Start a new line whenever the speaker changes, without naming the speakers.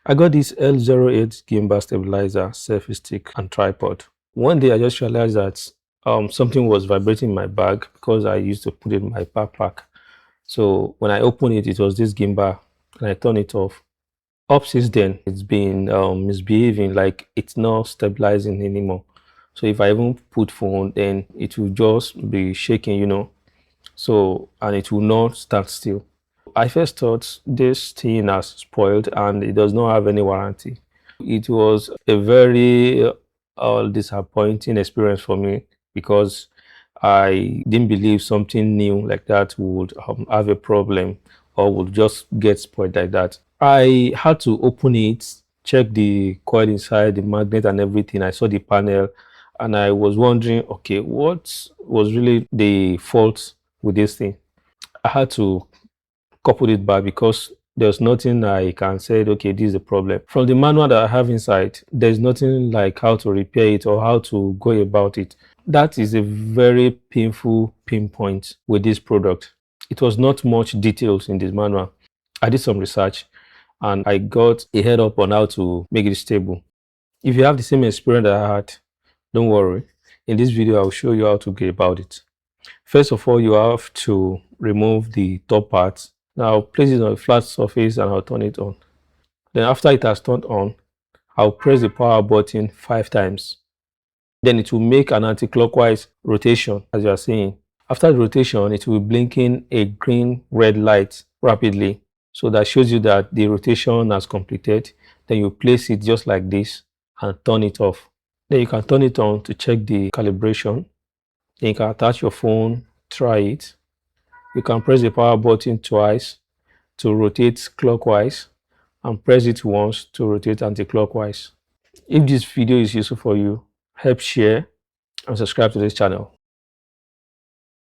I got this L08 Gimbal stabilizer, selfie stick, and tripod. One day I just realized that something was vibrating in my bag because I used to put it in my backpack. So when I opened it, it was this gimbal, and I turned it off. Up since then, it's been misbehaving, like it's not stabilizing anymore. So if I even put phone, then it will just be shaking. So, and it will not stand still. I first thought this thing has spoiled and it does not have any warranty. It was a very disappointing experience for me because I didn't believe something new like that would have a problem or would just get spoiled like that. I had to open it, check the coil inside, the magnet and everything. I saw the panel and I was wondering, okay, what was really the fault with this thing? I had to couple it back because there's nothing I can say, okay, this is the problem. From the manual that I have inside, there's nothing like how to repair it or how to go about it. That is a very painful pinpoint with this product. It was not much details in this manual. I did some research and I got a head up on how to make it stable. If you have the same experience that I had, don't worry. In this video, I'll show you how to go about it. First of all, you have to remove the top part. Now place it on a flat surface and I'll turn it on. Then after it has turned on, I'll press the power button 5 times. Then it will make an anti-clockwise rotation, as you are seeing. After the rotation, it will be blinking a green red light rapidly. So that shows you that the rotation has completed. Then you place it just like this and turn it off. Then you can turn it on to check the calibration. Then you can attach your phone, try it. You can press the power button twice to rotate clockwise and press it once to rotate anti-clockwise. If this video is useful for you, help share and subscribe to this channel.